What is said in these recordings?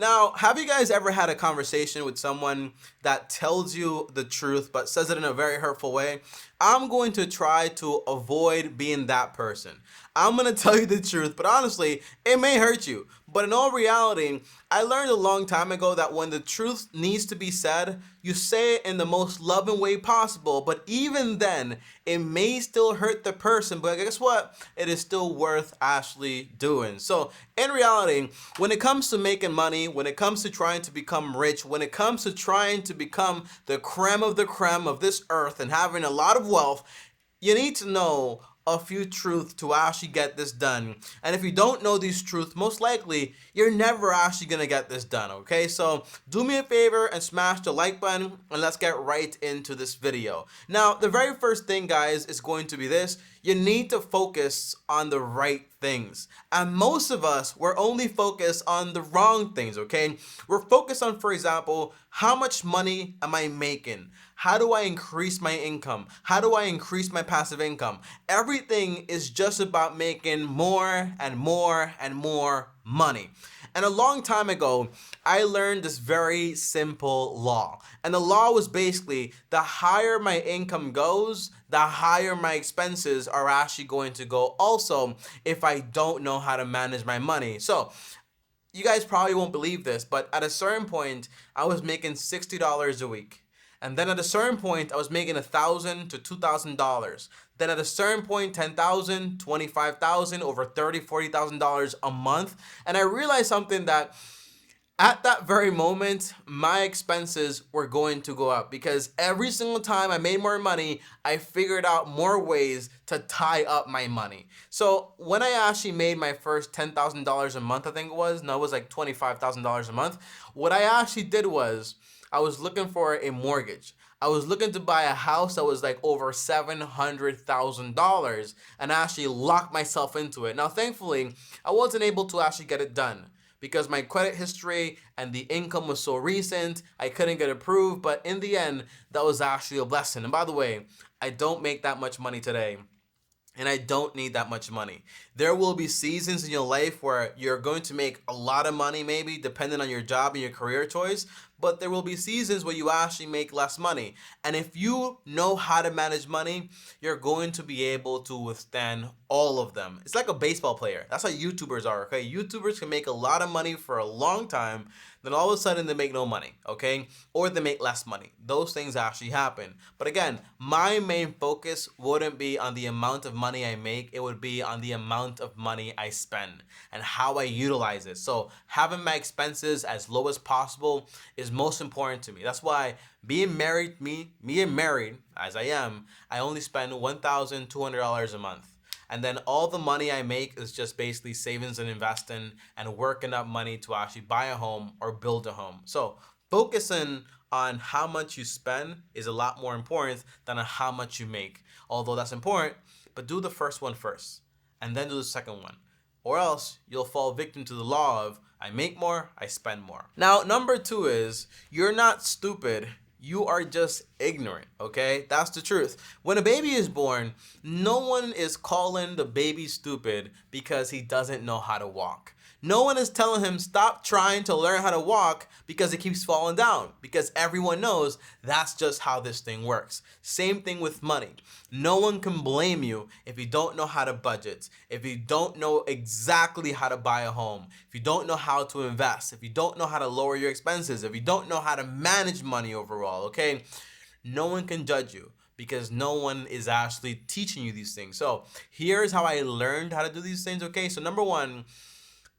Now, have you guys ever had a conversation with someone that tells you the truth but says it in a very hurtful way? I'm going to try to avoid being that person. I'm going to tell you the truth, but honestly, it may hurt you. But in all reality, I learned a long time ago that when the truth needs to be said, you say it in the most loving way possible. But even then, it may still hurt the person. But guess what? It is still worth actually doing. So in reality, when it comes to making money, when it comes to trying to become rich, when it comes to trying to become the creme of this earth and having a lot of wealth, you need to know a few truths to actually get this done. And if you don't know these truths, most likely you're never actually gonna get this done, okay? So do me a favor and smash the like button and let's get right into this video. Now, the very first thing, guys, is going to be this. You need to focus on the right things. And most of us, we're only focused on the wrong things, okay? We're focused on, for example, how much money am I making? How do I increase my income? How do I increase my passive income? Everything is just about making more and more and more money. And a long time ago, I learned this very simple law. And the law was basically the higher my income goes, the higher my expenses are actually going to go also if I don't know how to manage my money. So you guys probably won't believe this, but at a certain point, I was making $60 a week. And then at a certain point, I was making $1,000 to $2,000. Then at a certain point, $10,000, $25,000, over $30,000, $40,000 a month. And I realized something that at that very moment, my expenses were going to go up because every single time I made more money, I figured out more ways to tie up my money. So when I actually made my first $10,000 a month, I think it was, no, it was like $25,000 a month. What I actually did was I was looking for a mortgage. I was looking to buy a house that was like over $700,000 and actually lock myself into it. Now, thankfully, I wasn't able to actually get it done because my credit history and the income was so recent, I couldn't get approved. But in the end, that was actually a blessing. And by the way, I don't make that much money today. And I don't need that much money. There will be seasons in your life where you're going to make a lot of money, maybe depending on your job and your career choice, but there will be seasons where you actually make less money. And if you know how to manage money, you're going to be able to withstand all of them. It's like a baseball player. That's how YouTubers are, okay? YouTubers can make a lot of money for a long time, then all of a sudden they make no money, okay? Or they make less money. Those things actually happen. But again, my main focus wouldn't be on the amount of money I make. It would be on the amount of money I spend and how I utilize it. So having my expenses as low as possible is most important to me. That's why being married, me and married as I am, I only spend $1,200 a month. And then all the money I make is just basically savings and investing and working up money to actually buy a home or build a home. So focusing on how much you spend is a lot more important than on how much you make. Although that's important, but do the first one first and then do the second one. Or else you'll fall victim to the law of I make more, I spend more. Now, number two is you're not stupid. You are just ignorant, okay? That's the truth. When a baby is born, no one is calling the baby stupid because he doesn't know how to walk. No one is telling him stop trying to learn how to walk because he keeps falling down, because everyone knows that's just how this thing works. Same thing with money. No one can blame you if you don't know how to budget, if you don't know exactly how to buy a home, if you don't know how to invest, if you don't know how to lower your expenses, if you don't know how to manage money overall, okay? No one can judge you because no one is actually teaching you these things. So here's how I learned how to do these things, okay? So number one,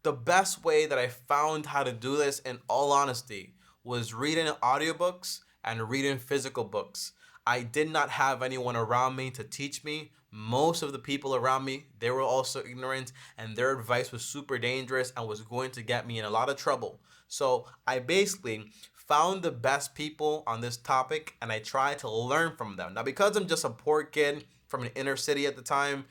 the best way that I found how to do this, in all honesty, was reading audiobooks and reading physical books. I did not have anyone around me to teach me. Most of the people around me, they were also ignorant, and their advice was super dangerous and was going to get me in a lot of trouble. So I basically found the best people on this topic and I tried to learn from them. Now, because I'm just a poor kid from an inner city at the time,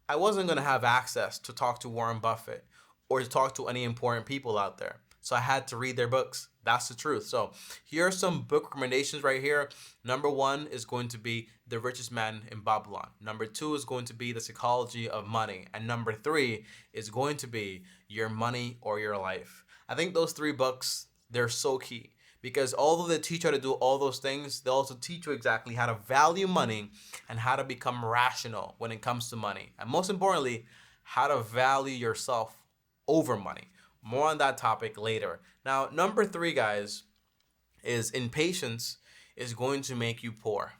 I wasn't going to have access to talk to Warren Buffett or to talk to any important people out there. So I had to read their books. That's the truth. So here are some book recommendations right here. Number one is going to be The Richest Man in Babylon. Number two is going to be The Psychology of Money. And number three is going to be Your Money or Your Life. I think those 3 books, they're so key because although they teach you how to do all those things, they also teach you exactly how to value money and how to become rational when it comes to money. And most importantly, how to value yourself over money. More on that topic later. Now, number 3, guys, is impatience is going to make you poor.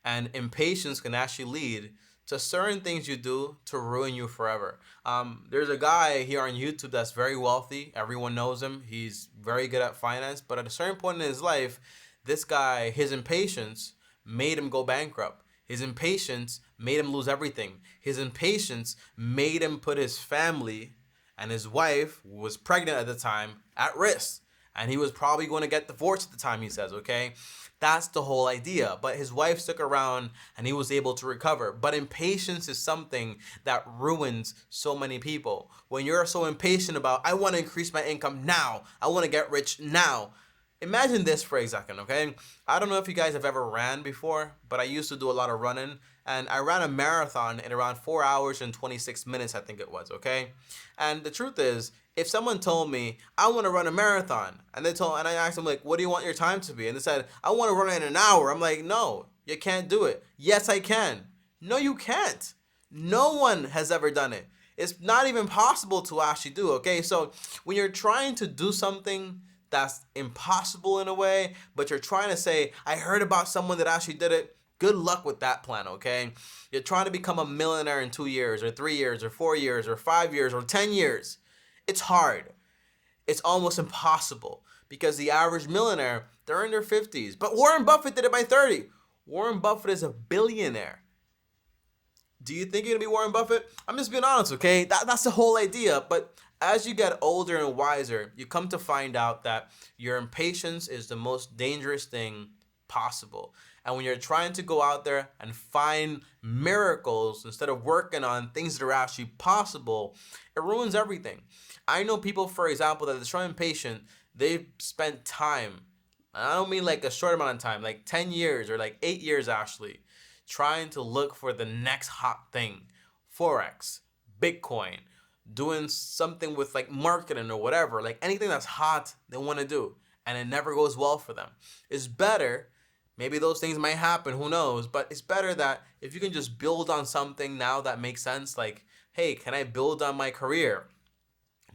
And impatience can actually lead to certain things you do to ruin you forever. There's a guy here on YouTube that's very wealthy. Everyone knows him. He's very good at finance. But at a certain point in his life, this guy, his impatience made him go bankrupt. His impatience made him lose everything. His impatience made him put his family and his wife, who was pregnant at the time, at risk. And he was probably going to get divorced at the time, he says, okay? That's the whole idea. But his wife stuck around and he was able to recover. But impatience is something that ruins so many people. When you're so impatient about, I want to increase my income now, I want to get rich now. Imagine this for a second, okay? I don't know if you guys have ever ran before, but I used to do a lot of running. And I ran a marathon in around 4 hours and 26 minutes, I think it was, okay? And the truth is, if someone told me, I want to run a marathon, and I asked them, like, what do you want your time to be? And they said, I want to run it in an hour. I'm like, no, you can't do it. Yes, I can. No, you can't. No one has ever done it. It's not even possible to actually do, okay? So when you're trying to do something that's impossible in a way, but you're trying to say, I heard about someone that actually did it, good luck with that plan, okay? You're trying to become a millionaire in 2 years or 3 years or 4 years or 5 years or 10 years. It's hard. It's almost impossible because the average millionaire, they're in their 50s. But Warren Buffett did it by 30. Warren Buffett is a billionaire. Do you think you're going to be Warren Buffett? I'm just being honest, okay? That's the whole idea. But as you get older and wiser, you come to find out that your impatience is the most dangerous thing possible. And when you're trying to go out there and find miracles instead of working on things that are actually possible, it ruins everything. I know people, for example, that are so impatient, they've spent time, and I don't mean like a short amount of time, like 10 years or like 8 years actually, trying to look for the next hot thing. Forex, Bitcoin, doing something with like marketing or whatever, like anything that's hot they want to do, and it never goes well for them. It's better. Maybe those things might happen, who knows? But it's better that if you can just build on something now that makes sense, like, hey, can I build on my career?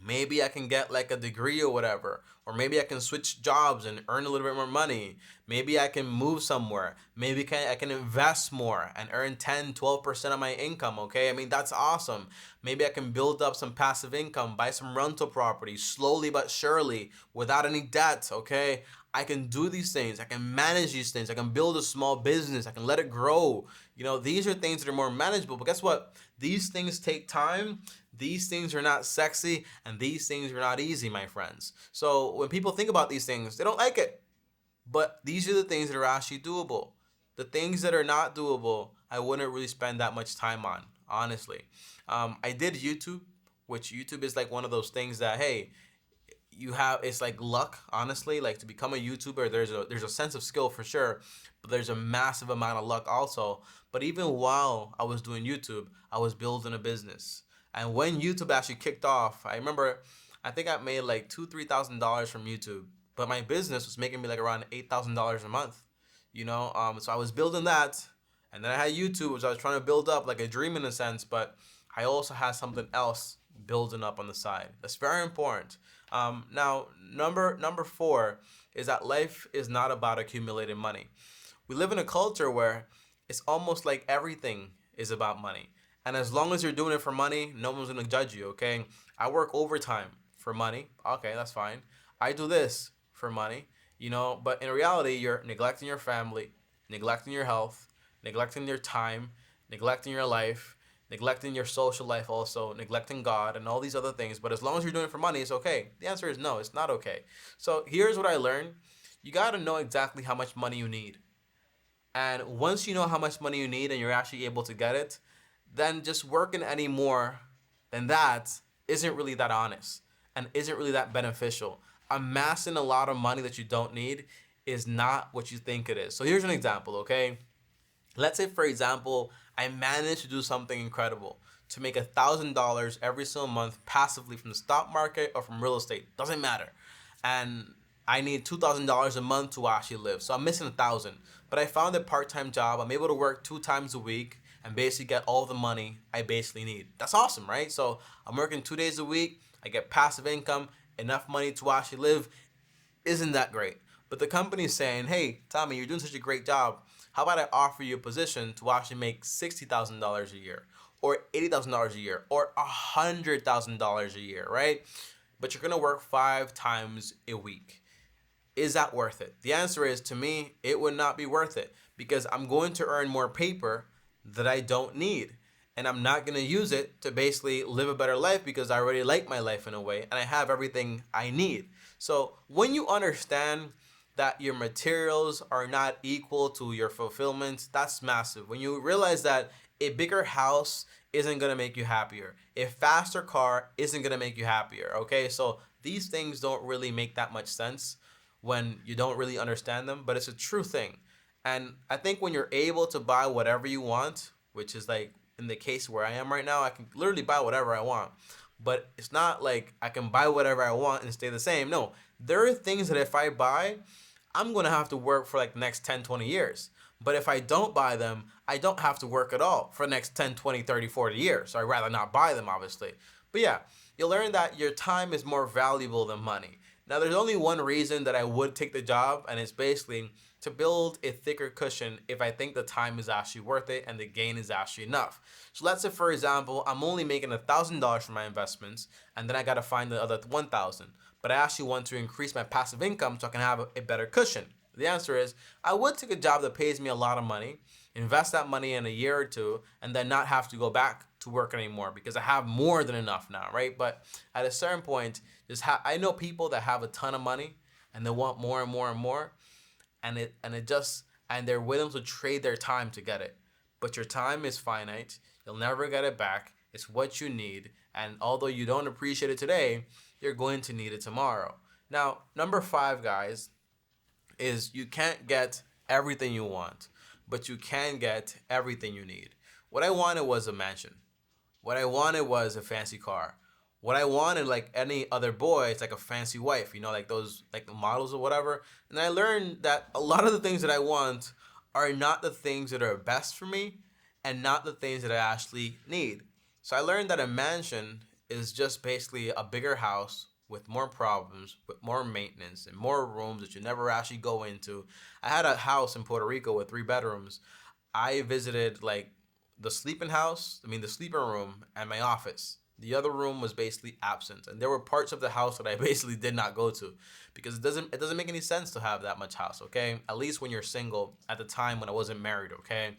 Maybe I can get like a degree or whatever. Or maybe I can switch jobs and earn a little bit more money. Maybe I can move somewhere. Maybe I can invest more and earn 10, 12% of my income, okay? I mean, that's awesome. Maybe I can build up some passive income, buy some rental property, slowly but surely, without any debt, okay? I can do these things. I can manage these things. I can build a small business. I can let it grow. You know, these are things that are more manageable. But guess what? These things take time. These things are not sexy. And these things are not easy, my friends. So when people think about these things, they don't like it. But these are the things that are actually doable. The things that are not doable, I wouldn't really spend that much time on, honestly. I did YouTube, which YouTube is like one of those things that, hey, it's like luck, honestly. Like to become a YouTuber, there's a sense of skill for sure, but there's a massive amount of luck also. But even while I was doing YouTube, I was building a business. And when YouTube actually kicked off, I remember I think I made like $2,000-$3,000 from YouTube, but my business was making me like around $8,000 a month. You know, so I was building that, and then I had YouTube, which I was trying to build up like a dream in a sense, but I also had something else building up on the side. That's very important. Now, number 4 is that life is not about accumulating money. We live in a culture where it's almost like everything is about money. And as long as you're doing it for money, no one's going to judge you, okay? I work overtime for money. Okay, that's fine. I do this for money, you know, but in reality, you're neglecting your family, neglecting your health, neglecting your time, neglecting your life, neglecting your social life also, neglecting God and all these other things. But as long as you're doing it for money, it's okay. The answer is no, it's not okay. So here's what I learned. You got to know exactly how much money you need. And once you know how much money you need and you're actually able to get it, then just working any more than that isn't really that honest and isn't really that beneficial. Amassing a lot of money that you don't need is not what you think it is. So here's an example, okay? Let's say, for example, I managed to do something incredible, to make $1,000 every single month passively from the stock market or from real estate. Doesn't matter. And I need $2,000 a month to actually live. So I'm missing 1,000. But I found a part-time job. I'm able to work 2 times a week and basically get all the money I basically need. That's awesome, right? So I'm working 2 days a week. I get passive income, enough money to actually live. Isn't that great? But the company's saying, hey, Tommy, you're doing such a great job. How about I offer you a position to actually make $60,000 a year or $80,000 a year or $100,000 a year, right? But you're going to work 5 times a week. Is that worth it? The answer is, to me, it would not be worth it because I'm going to earn more paper that I don't need. And I'm not going to use it to basically live a better life because I already like my life in a way and I have everything I need. So when you understand that your materials are not equal to your fulfillment, that's massive. When you realize that a bigger house isn't going to make you happier, a faster car isn't going to make you happier, okay? So these things don't really make that much sense when you don't really understand them, but it's a true thing. And I think when you're able to buy whatever you want, which is like in the case where I am right now, I can literally buy whatever I want. But it's not like I can buy whatever I want and stay the same. No, there are things that if I buy, I'm going to have to work for like the next 10, 20 years. But if I don't buy them, I don't have to work at all for the next 10, 20, 30, 40 years. So I'd rather not buy them, obviously. But yeah, you'll learn that your time is more valuable than money. Now, there's only one reason that I would take the job, and it's basically to build a thicker cushion if I think the time is actually worth it and the gain is actually enough. So let's say, for example, I'm only making $1,000 from my investments, and then I got to find the other 1,000. But I actually want to increase my passive income so I can have a better cushion. The answer is I would take a job that pays me a lot of money, invest that money in a year or two, and then not have to go back to work anymore because I have more than enough now, right? But at a certain point, I know people that have a ton of money and they want more and more and more, and they're willing to trade their time to get it. But your time is finite. You'll never get it back. It's what you need, and although you don't appreciate it today, you're going to need it tomorrow. Now, number 5, guys, is you can't get everything you want, but you can get everything you need. What I wanted was a mansion. What I wanted was a fancy car. What I wanted, like any other boy, it's like a fancy wife, like those, like the models or whatever. And I learned that a lot of the things that I want are not the things that are best for me and not the things that I actually need. So I learned that a mansion is just basically a bigger house with more problems, with more maintenance, and more rooms that you never actually go into. I had a house in Puerto Rico with 3 bedrooms. I visited like the sleeping room and my office. The other room was basically absent, and there were parts of the house that I basically did not go to because it doesn't make any sense to have that much house, okay? At least when you're single, at the time when I wasn't married, okay?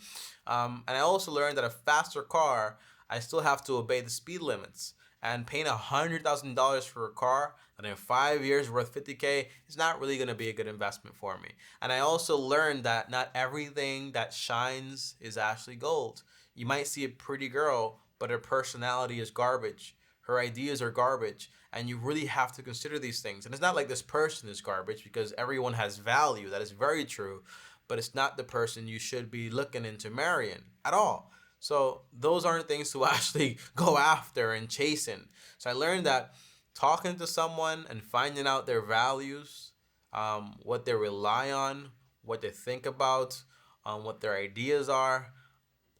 And I also learned that a faster car, I still have to obey the speed limits. And paying $100,000 for a car that in 5 years worth $50K is not really going to be a good investment for me. And I also learned that not everything that shines is actually gold. You might see a pretty girl, but her personality is garbage. Her ideas are garbage. And you really have to consider these things. And it's not like this person is garbage because everyone has value. That is very true. But it's not the person you should be looking into marrying at all. So those aren't things to actually go after and chasing. So I learned that talking to someone and finding out their values, what they rely on, what they think about, what their ideas are,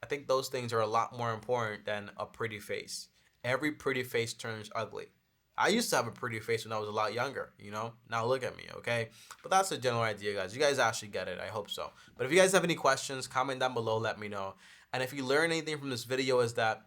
I think those things are a lot more important than a pretty face. Every pretty face turns ugly. I used to have a pretty face when I was a lot younger, Now look at me, okay? But that's the general idea, guys. You guys actually get it. I hope so. But if you guys have any questions, comment down below. Let me know. And if you learn anything from this video is that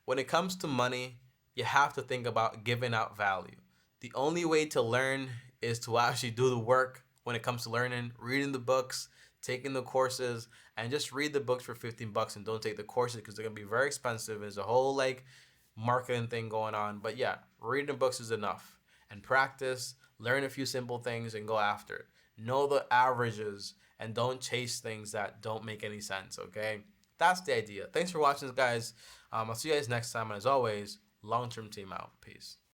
when it comes to money, you have to think about giving out value. The only way to learn is to actually do the work when it comes to learning, reading the books, taking the courses, and just read the books for $15 and don't take the courses because they're going to be very expensive. There's a whole marketing thing going on. But yeah, reading the books is enough. And practice, learn a few simple things and go after it. Know the averages and don't chase things that don't make any sense, okay? That's the idea. Thanks for watching, guys. I'll see you guys next time. And as always, long-term team out. Peace.